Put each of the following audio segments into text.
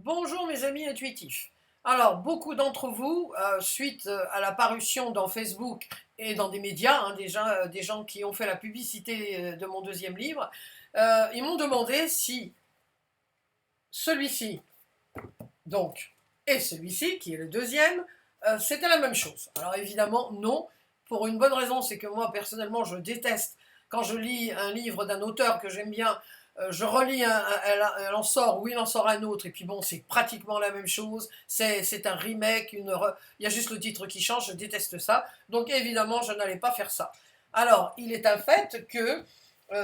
Bonjour mes amis intuitifs. Alors, beaucoup d'entre vous, suite à la parution dans Facebook et dans des médias, hein, des gens qui ont fait la publicité de mon deuxième livre, ils m'ont demandé si celui-ci, donc, et celui-ci, qui est le deuxième, c'était la même chose. Alors évidemment, non, pour une bonne raison, c'est que moi, personnellement, je déteste quand je lis un livre d'un auteur que j'aime bien, je relis, elle en sort, ou il en sort un autre, et puis bon, c'est pratiquement la même chose, c'est un remake, il y a juste le titre qui change, je déteste ça, donc évidemment, je n'allais pas faire ça. Alors, il est un fait que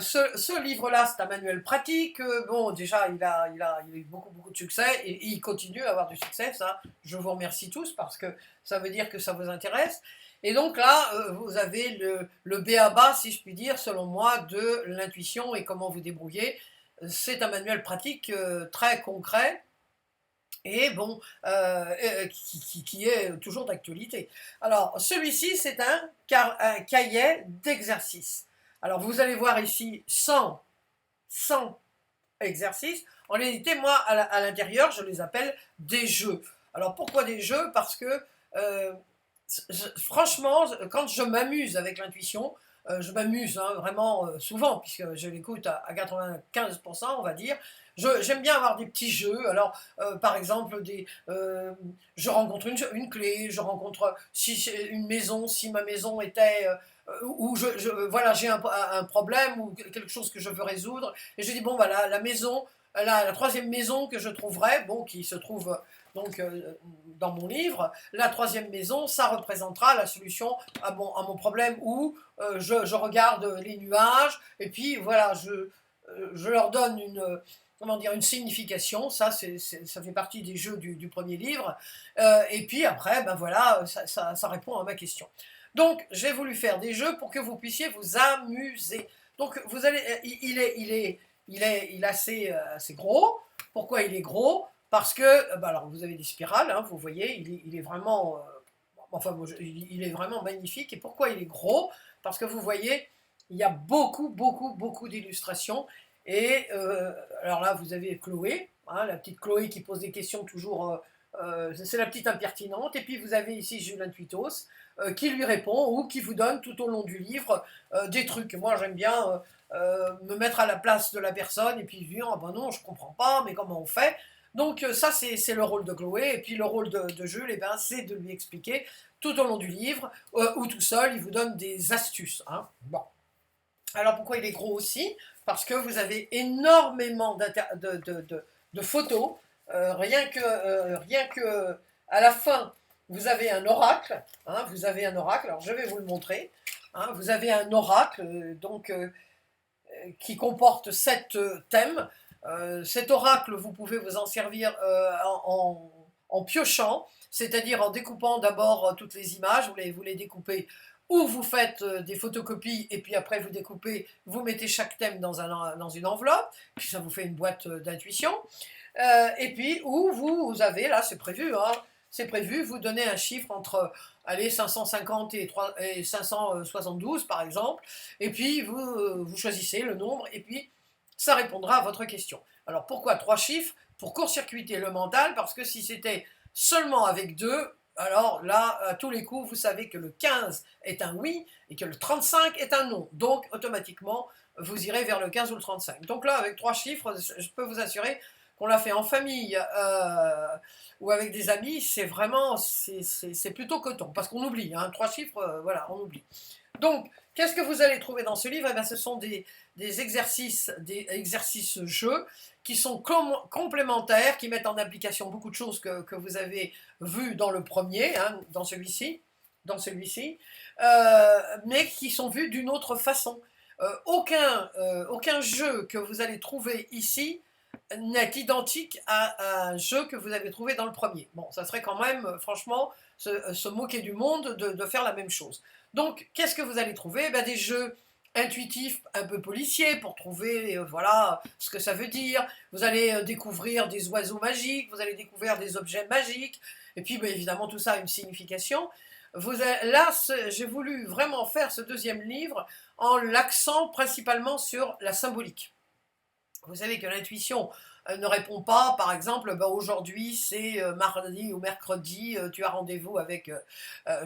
ce livre-là, c'est un manuel pratique. Bon, déjà, il a eu beaucoup de succès et il continue à avoir du succès. Ça, je vous remercie tous parce que ça veut dire que ça vous intéresse. Et donc là, vous avez le b.a.-ba, si je puis dire, selon moi, de l'intuition et comment vous débrouiller. C'est un manuel pratique très concret et bon, qui est toujours d'actualité. Alors, celui-ci, c'est un cahier d'exercice. Alors, vous allez voir ici 100 exercices. En réalité, moi, à l'intérieur, je les appelle des jeux. Alors, pourquoi des jeux? Parce que, franchement, quand je m'amuse avec l'intuition, je m'amuse hein, vraiment souvent, puisque je l'écoute à 95%, on va dire. J'aime bien avoir des petits jeux. Alors, par exemple, je rencontre une clé, je rencontre si une maison, si ma maison était ou voilà, j'ai un problème ou quelque chose que je veux résoudre, et je dis bon voilà, la maison, la troisième maison que je trouverai, bon, qui se trouve donc dans mon livre, la troisième maison, ça représentera la solution à mon problème, où je regarde les nuages, et puis voilà, je leur donne comment dire, une signification, ça fait partie des jeux du premier livre, et puis après, ben voilà, ça répond à ma question. Donc, j'ai voulu faire des jeux pour que vous puissiez vous amuser. Donc, vous allez, il est assez gros. Pourquoi il est gros? Parce que, bah alors, vous avez des spirales, hein, vous voyez, il est vraiment, enfin, il est vraiment magnifique. Et pourquoi il est gros? Parce que vous voyez, il y a beaucoup d'illustrations. Et alors là, vous avez Chloé, hein, la petite Chloé qui pose des questions toujours. C'est la petite impertinente. Et puis vous avez ici Julien Tuitos qui lui répond ou qui vous donne tout au long du livre des trucs. Moi, j'aime bien me mettre à la place de la personne et puis dire ah ben non, je comprends pas, mais comment on fait? Donc ça, c'est le rôle de Chloé. Et puis le rôle de Jules, eh ben, c'est de lui expliquer tout au long du livre ou tout seul, il vous donne des astuces. Hein. Bon. Alors pourquoi il est gros aussi? Parce que vous avez énormément de photos, rien que à la fin, vous avez un oracle, hein, vous avez un oracle, alors je vais vous le montrer, hein, vous avez un oracle qui comporte 7 thèmes. Cet oracle, vous pouvez vous en servir en piochant, c'est-à-dire en découpant d'abord toutes les images, vous les découpez ou vous faites des photocopies et puis après vous découpez, vous mettez chaque thème dans une enveloppe, puis ça vous fait une boîte d'intuition. Et puis où vous avez, là c'est prévu, hein, c'est prévu, vous donnez un chiffre entre allez, 550 et 572 par exemple, et puis vous choisissez le nombre, et puis ça répondra à votre question. Alors pourquoi 3 chiffres? Pour court-circuiter le mental, parce que si c'était seulement avec 2, alors là, à tous les coups, vous savez que le 15 est un oui et que le 35 est un non. Donc, automatiquement, vous irez vers le 15 ou le 35. Donc là, avec 3 chiffres, je peux vous assurer qu'on l'a fait en famille ou avec des amis, c'est vraiment, c'est plutôt coton. Parce qu'on oublie, hein, 3 chiffres, voilà, on oublie. Donc, qu'est-ce que vous allez trouver dans ce livre? Eh bien, ce sont des exercices jeux qui sont complémentaires, qui mettent en application beaucoup de choses que vous avez vues dans le premier, hein, dans celui-ci, mais qui sont vues d'une autre façon. Aucun jeu que vous allez trouver ici n'est identique à un jeu que vous avez trouvé dans le premier. Bon, ça serait quand même, franchement, se moquer du monde de faire la même chose. Donc, qu'est-ce que vous allez trouver? Ben, des jeux intuitifs, un peu policiers, pour trouver voilà, ce que ça veut dire. Vous allez découvrir des oiseaux magiques, vous allez découvrir des objets magiques, et puis ben, évidemment tout ça a une signification. Là, j'ai voulu vraiment faire ce deuxième livre en l'accent principalement sur la symbolique. Vous savez que l'intuition, ne répond pas, par exemple, bah, aujourd'hui c'est mardi ou mercredi, tu as rendez-vous avec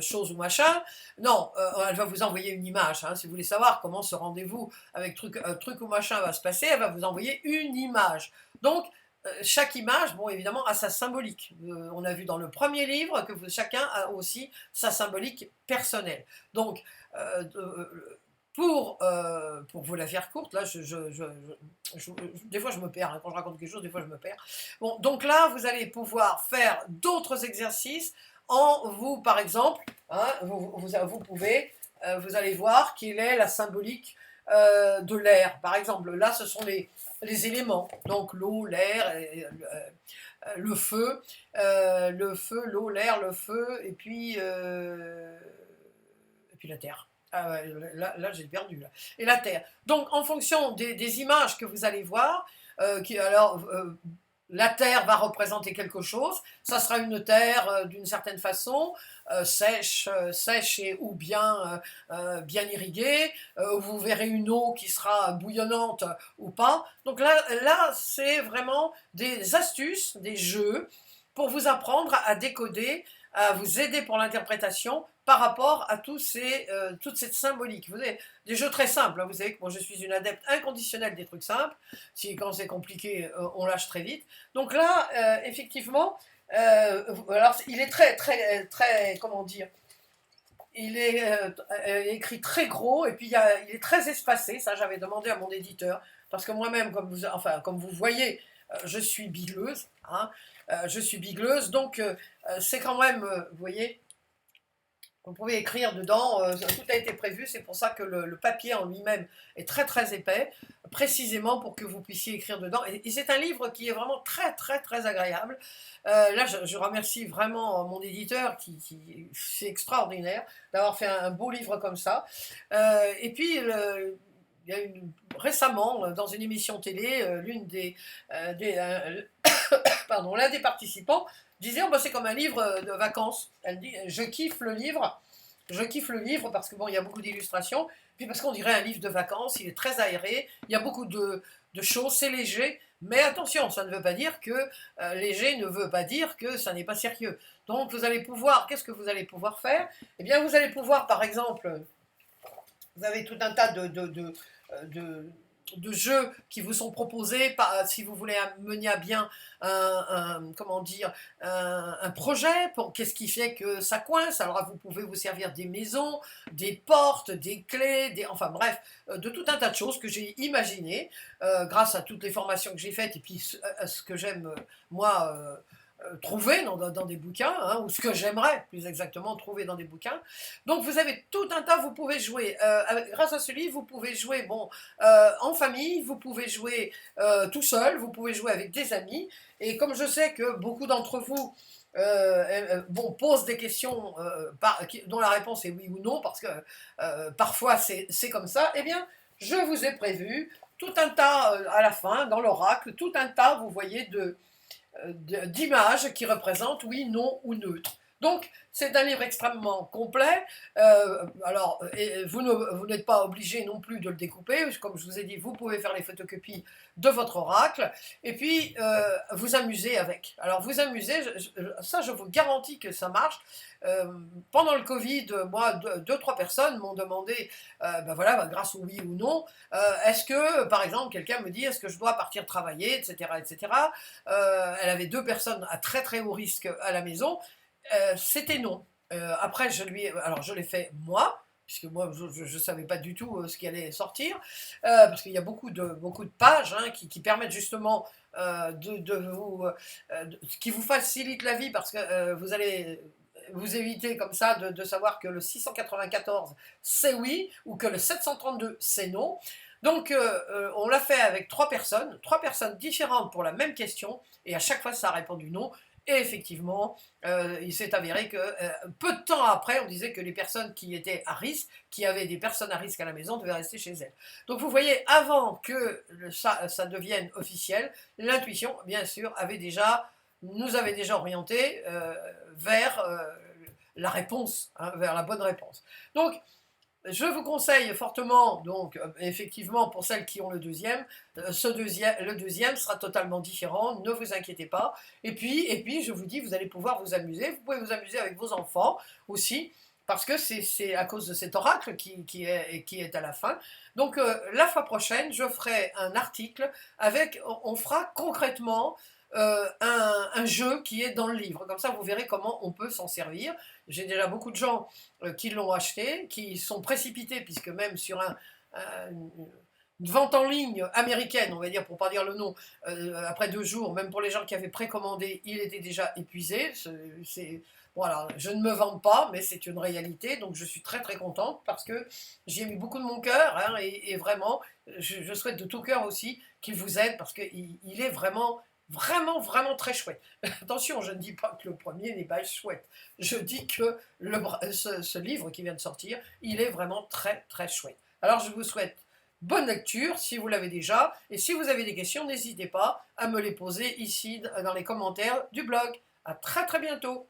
chose ou machin. Non, elle va vous envoyer une image, hein. Si vous voulez savoir comment ce rendez-vous avec truc ou machin va se passer, elle va vous envoyer une image. Donc, chaque image, bon, évidemment, a sa symbolique. On a vu dans le premier livre que chacun a aussi sa symbolique personnelle. Donc, pour vous la faire courte, là, des fois je me perds, hein, quand je raconte quelque chose, des fois je me perds. Bon, donc là, vous allez pouvoir faire d'autres exercices en vous, par exemple, hein, vous pouvez, vous allez voir quelle est la symbolique de l'air. Par exemple, là, ce sont les éléments, donc l'eau, l'air, le feu, l'eau, l'air, le feu, et puis la terre. Ah ouais, là j'ai perdu. Là. Et la terre. Donc, en fonction des images que vous allez voir, la terre va représenter quelque chose. Ça sera une terre d'une certaine façon, sèche ou bien irriguée. Vous verrez une eau qui sera bouillonnante ou pas. Donc là c'est vraiment des astuces, des jeux pour vous apprendre à décoder, à vous aider pour l'interprétation par rapport à toute cette symbolique. Vous avez des jeux très simples, hein. Vous savez que moi je suis une adepte inconditionnelle des trucs simples. Quand c'est compliqué, on lâche très vite. Donc là, effectivement, alors il est très, comment dire, il est écrit très gros et puis il est très espacé. Ça, j'avais demandé à mon éditeur parce que moi-même, comme vous voyez, je suis bigleuse, hein, donc c'est quand même, vous voyez, vous pouvez écrire dedans, tout a été prévu, c'est pour ça que le papier en lui-même est très épais, précisément pour que vous puissiez écrire dedans. Et c'est un livre qui est vraiment très agréable. Là, je remercie vraiment mon éditeur, c'est extraordinaire d'avoir fait un beau livre comme ça. Et puis, il y a récemment, dans une émission télé, l'un des participants disait oh, bah, c'est comme un livre de vacances. Elle dit je kiffe le livre parce que bon il y a beaucoup d'illustrations, puis parce qu'on dirait un livre de vacances, il est très aéré, il y a beaucoup de choses, c'est léger, mais attention, ça ne veut pas dire que léger ne veut pas dire que ça n'est pas sérieux. Donc vous allez pouvoir, qu'est-ce que vous allez pouvoir faire? Eh bien vous allez pouvoir par exemple, vous avez tout un tas de jeux qui vous sont proposés si vous voulez mener à bien comment dire, un projet, qu'est-ce qui fait que ça coince. Alors vous pouvez vous servir des maisons, des portes, des clés, enfin bref, de tout un tas de choses que j'ai imaginées grâce à toutes les formations que j'ai faites et puis à ce que j'aime moi trouver dans des bouquins, hein, ou ce que j'aimerais plus exactement trouver dans des bouquins. Donc vous avez tout un tas, vous pouvez jouer, grâce à ce livre, vous pouvez jouer en famille, vous pouvez jouer tout seul, vous pouvez jouer avec des amis, et comme je sais que beaucoup d'entre vous posent des questions dont la réponse est oui ou non, parce que parfois c'est comme ça, eh bien je vous ai prévu tout un tas à la fin, dans l'oracle, tout un tas, vous voyez, d'images qui représentent oui, non ou neutre. Donc, c'est un livre extrêmement complet. Vous n'êtes pas obligé non plus de le découper. Comme je vous ai dit, vous pouvez faire les photocopies de votre oracle et puis vous amuser avec. Alors, vous amusez, ça, je vous garantis que ça marche. Pendant le Covid, moi, deux, trois personnes m'ont demandé, grâce au oui ou non, est-ce que, par exemple, quelqu'un me dit, est-ce que je dois partir travailler, etc. Elle avait deux personnes à très haut risque à la maison. C'était non. Après, je l'ai fait moi, puisque moi, je ne savais pas du tout ce qui allait sortir, parce qu'il y a beaucoup de pages hein, qui permettent justement qui vous facilitent la vie, parce que vous allez vous éviter comme ça de savoir que le 694 c'est oui, ou que le 732 c'est non. Donc, on l'a fait avec trois personnes différentes pour la même question, et à chaque fois ça a répondu non. Et effectivement, il s'est avéré que peu de temps après, on disait que les personnes qui étaient à risque, qui avaient des personnes à risque à la maison, devaient rester chez elles. Donc vous voyez, avant que ça devienne officiel, l'intuition, bien sûr, nous avait déjà orientés vers la réponse, hein, vers la bonne réponse. Donc, Je vous conseille fortement, donc effectivement pour celles qui ont le deuxième, le deuxième sera totalement différent, ne vous inquiétez pas. Et puis je vous dis, vous allez pouvoir vous amuser, vous pouvez vous amuser avec vos enfants aussi, parce que c'est à cause de cet oracle qui est à la fin. Donc la fois prochaine, je ferai un article avec, on fera concrètement un jeu qui est dans le livre. Comme ça, vous verrez comment on peut s'en servir. J'ai déjà beaucoup de gens qui l'ont acheté, qui sont précipités, puisque même sur une vente en ligne américaine, on va dire, pour ne pas dire le nom, après 2 jours, même pour les gens qui avaient précommandé, il était déjà épuisé. Voilà, je ne me vante pas, mais c'est une réalité, donc je suis très très contente parce que j'y ai mis beaucoup de mon cœur, hein, et vraiment, je souhaite de tout cœur aussi qu'il vous aide parce qu'il est vraiment, vraiment, vraiment très chouette. Attention, je ne dis pas que le premier n'est pas chouette, je dis que ce livre qui vient de sortir, il est vraiment très très chouette. Alors je vous souhaite bonne lecture si vous l'avez déjà, et si vous avez des questions, n'hésitez pas à me les poser ici dans les commentaires du blog. À très très bientôt.